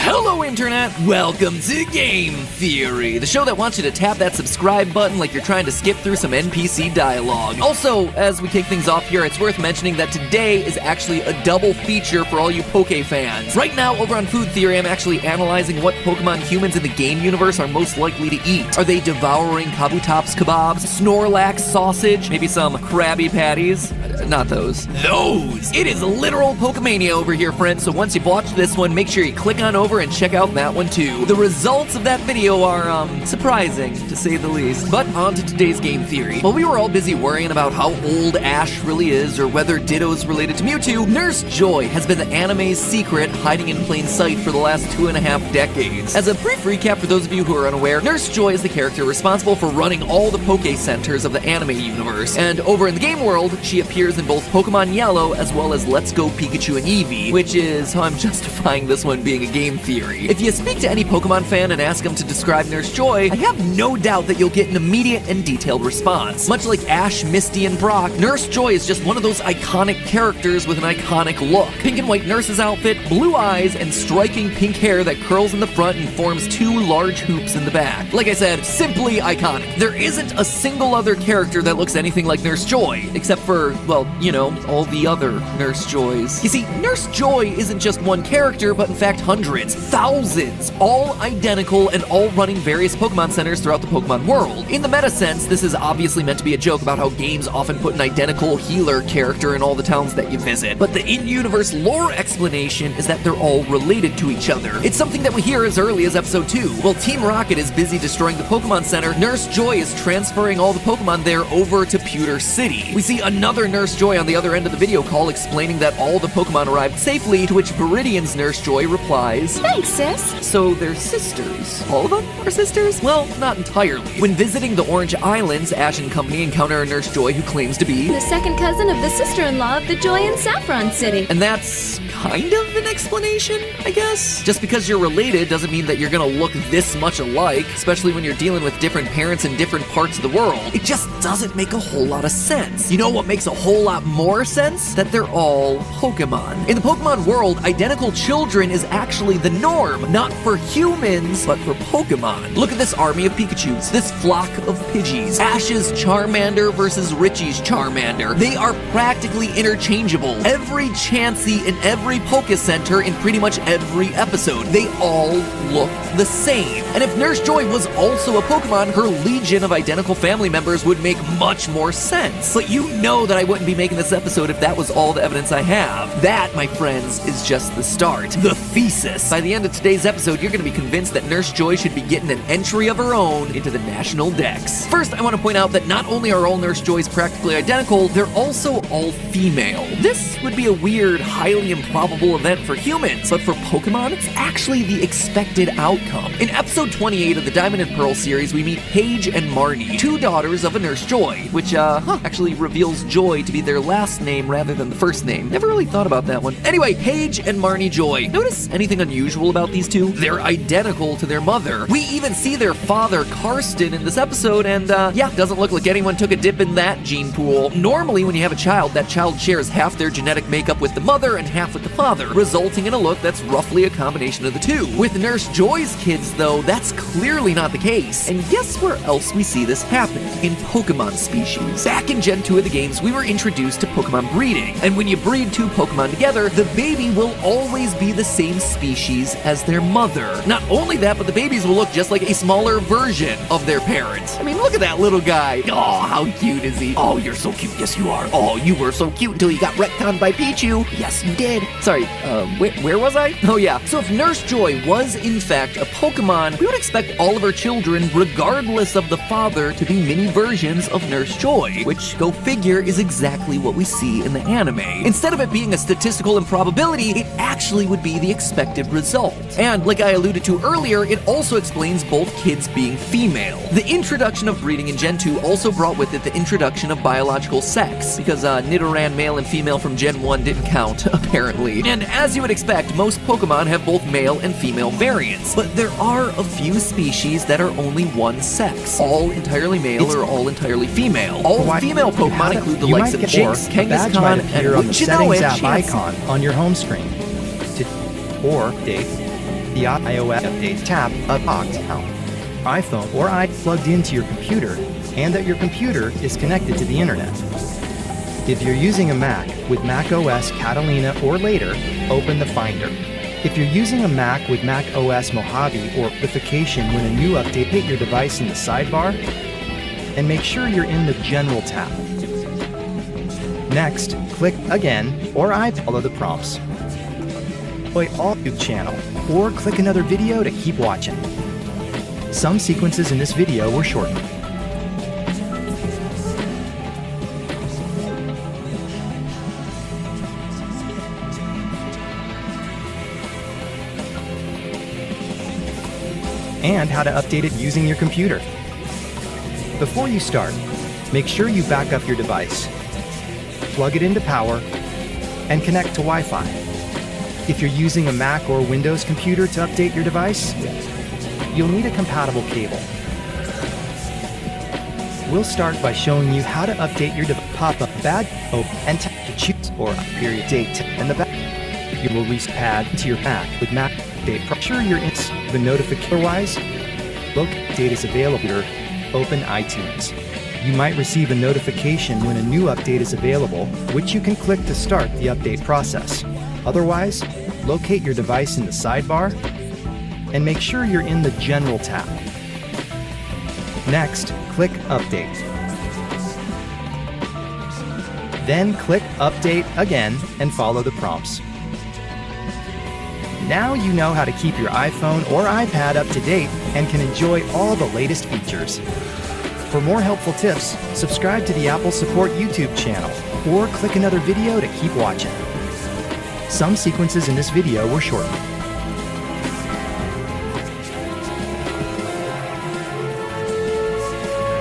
Hello, Internet! Welcome to Game Theory, the show that wants you to tap that subscribe button like you're trying to skip through some NPC dialogue. Also, as we kick things off here, it's worth mentioning that today is actually a double feature for all you Poke fans. Right now, over on Food Theory, I'm actually analyzing what Pokemon humans in the game universe are most likely to eat. Are they devouring Kabutops kebabs, Snorlax sausage, maybe some Krabby Patties? Not those. Those! It is literal Pokemania over here, friends, so once you've watched this one, make sure you click on over and check out that one too. The results of that video are, surprising, to say the least. But on to today's game theory. While we were all busy worrying about how old Ash really is, or whether Ditto's related to Mewtwo, Nurse Joy has been the anime's secret hiding in plain sight for the last 2.5 decades. As a brief recap for those of you who are unaware, Nurse Joy is the character responsible for running all the Poke Centers of the anime universe. And over in the game world, she appears in both Pokemon Yellow as well as Let's Go Pikachu and Eevee, which is how I'm justifying this one being a game theory. If you speak to any Pokemon fan and ask them to describe Nurse Joy, I have no doubt that you'll get an immediate and detailed response. Much like Ash, Misty, and Brock, Nurse Joy is just one of those iconic characters with an iconic look. Pink and white nurse's outfit, blue eyes, and striking pink hair that curls in the front and forms 2 large hoops in the back. Like I said, simply iconic. There isn't a single other character that looks anything like Nurse Joy, except for, well, you know, all the other Nurse Joys. You see, Nurse Joy isn't just one character, but in fact hundreds, thousands, all identical and all running various Pokemon centers throughout the Pokemon world. In the meta sense, this is obviously meant to be a joke about how games often put an identical healer character in all the towns that you visit. But the in-universe lore explanation is that they're all related to each other. It's something that we hear as early as episode 2. While Team Rocket is busy destroying the Pokemon Center, Nurse Joy is transferring all the Pokemon there over to Pewter City. We see another Nurse Joy on the other end of the video call explaining that all the Pokemon arrived safely, to which Viridian's Nurse Joy replies, "Thanks, sis." So they're sisters. All of them are sisters? Well, not entirely. When visiting the Orange Islands, Ash and company encounter a Nurse Joy who claims to be the second cousin of the sister-in-law of the Joy in Saffron City. And that's kind of an explanation, I guess? Just because you're related doesn't mean that you're gonna look this much alike, especially when you're dealing with different parents in different parts of the world. It just doesn't make a whole lot of sense. You know what makes a whole lot more sense? That they're all Pokemon. In the Pokemon world, identical children is actually the norm, not for humans, but for Pokemon. Look at this army of Pikachus, this flock of Pidgeys, Ash's Charmander versus Richie's Charmander. They are practically interchangeable. Every Chansey in every Poke Center in pretty much every episode, they all look the same. And if Nurse Joy was also a Pokemon, her legion of identical family members would make much more sense. But you know that I wouldn't be making this episode if that was all the evidence I have. That, my friends, is just the start. The thesis. By the end of today's episode, you're going to be convinced that Nurse Joy should be getting an entry of her own into the National Dex. First, I want to point out that not only are all Nurse Joys practically identical, they're also all female. This would be a weird, highly improbable event for humans, but for Pokemon, it's actually the expected outcome. In episode 28 of the Diamond and Pearl series, we meet Paige and Marnie, 2 daughters of a Nurse Joy, which, actually reveals Joy to be their last name rather than the first name. Never really thought about that one. Anyway, Paige and Marnie Joy. Notice anything unusual about these two? They're identical to their mother. We even see their father, Karsten, in this episode, and, doesn't look like anyone took a dip in that gene pool. Normally, when you have a child, that child shares half their genetic makeup with the mother and half with the father, resulting in a look that's roughly a combination of the two. With Nurse Joy's kids, though, that's clearly not the case. And guess where else we see this happen? In Pokemon species. Back in Gen 2 of the games, we were introduced to Pokemon breeding. And when you breed 2 Pokemon together, the baby will always be the same species as their mother. Not only that, but the babies will look just like a smaller version of their parents. I mean, look at that little guy. Oh, how cute is he? Oh, you're so cute. Yes, you are. Oh, you were so cute until you got retconned by Pichu. Yes, you did. Sorry, where was I? Oh, yeah. So if Nurse Joy was, in fact, a Pokemon, we would expect all of her children, regardless of the father, to be mini versions of Nurse Joy, which, go figure, is exactly exactly what we see in the anime. Instead of it being a statistical improbability, it actually would be the expected result. And like I alluded to earlier, it also explains both kids being female. The introduction of breeding in Gen 2 also brought with it the introduction of biological sex, because Nidoran male and female from Gen 1 didn't count, apparently. And as you would expect, most Pokemon have both male and female variants, but there are a few species that are only one sex, all entirely male or all entirely female. All female Pokemon include the likes of Jinx, Kangaskhan, and on the settings app Chansey. icon on your home screen. Or update the iOS update tab of iPhone or plugged into your computer, and that your computer is connected to the internet. If you're using a Mac with Mac OS Catalina or later, open the Finder. If you're using a Mac with Mac OS Mojave or notification when a new update hit your device in the sidebar, and make sure you're in the General tab. Next, click Again or follow the prompts. Play all YouTube channel or click another video to keep watching. Some sequences in this video were shortened. And how to update it using your computer. Before you start, make sure you back up your device, plug it into power, and connect to Wi-Fi. If you're using a Mac or Windows computer to update your device, you'll need a compatible cable. We'll start by showing you how to update your device. Pop up bad open and tap to choose or period date and the back. You will pad to your Mac with Mac update. Sure you're in the notification. Otherwise, look date is available here. Open iTunes. You might receive a notification when a new update is available, which you can click to start the update process. Otherwise, locate your device in the sidebar and make sure you're in the General tab. Next, click Update. Then click Update again and follow the prompts. Now you know how to keep your iPhone or iPad up to date and can enjoy all the latest features. For more helpful tips, subscribe to the Apple Support YouTube channel or click another video to keep watching. Some sequences in this video were shortened.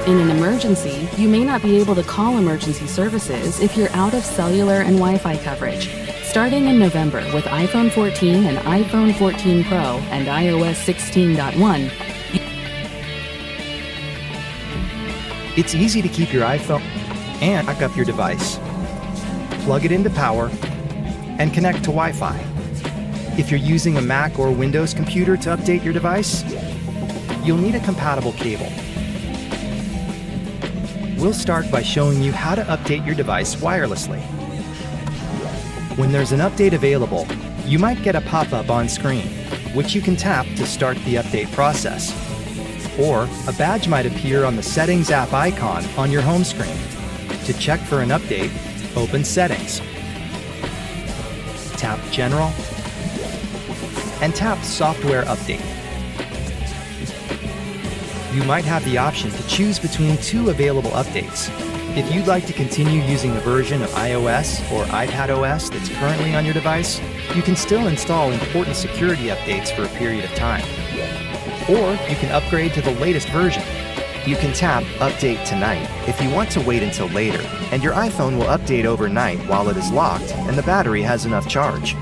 In an emergency, you may not be able to call emergency services if you're out of cellular and Wi-Fi coverage. Starting in November with iPhone 14 and iPhone 14 Pro and iOS 16.1, it's easy to keep your iPhone and back up your device. Plug it into power and connect to Wi-Fi. If you're using a Mac or Windows computer to update your device, you'll need a compatible cable. We'll start by showing you how to update your device wirelessly. When there's an update available, you might get a pop-up on screen, which you can tap to start the update process. Or a badge might appear on the Settings app icon on your home screen. To check for an update, open Settings. Tap General and tap Software Update. You might have the option to choose between two available updates. If you'd like to continue using the version of iOS or iPadOS that's currently on your device, you can still install important security updates for a period of time. Or you can upgrade to the latest version. You can tap Update Tonight if you want to wait until later, and your iPhone will update overnight while it is locked and the battery has enough charge.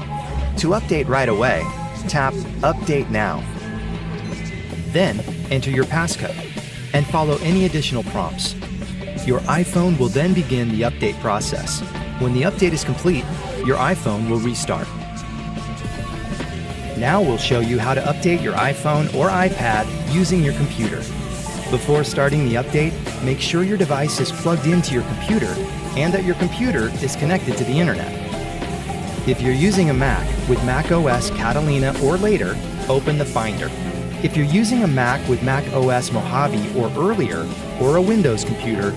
To update right away, tap Update Now. Then enter your passcode and follow any additional prompts. Your iPhone will then begin the update process. When the update is complete, your iPhone will restart. Now we'll show you how to update your iPhone or iPad using your computer. Before starting the update, make sure your device is plugged into your computer and that your computer is connected to the internet. If you're using a Mac with Mac OS Catalina or later, open the Finder. If you're using a Mac with Mac OS Mojave or earlier, or a Windows computer,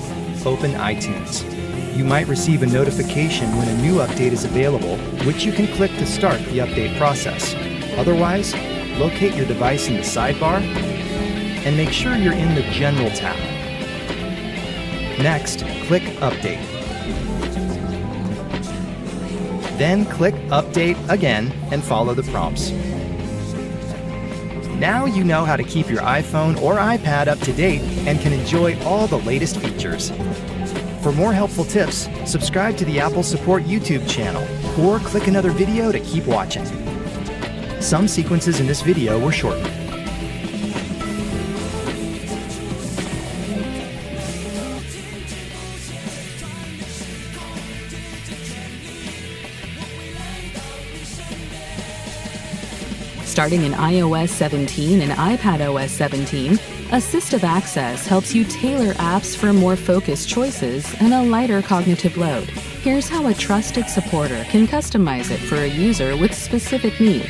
open iTunes. You might receive a notification when a new update is available, which you can click to start the update process. Otherwise, locate your device in the sidebar and make sure you're in the General tab. Next, click Update. Then click Update again and follow the prompts. Now you know how to keep your iPhone or iPad up to date and can enjoy all the latest features. For more helpful tips, subscribe to the Apple Support YouTube channel or click another video to keep watching. Some sequences in this video were shortened. Starting in iOS 17 and iPadOS 17, Assistive Access helps you tailor apps for more focused choices and a lighter cognitive load. Here's how a trusted supporter can customize it for a user with specific needs.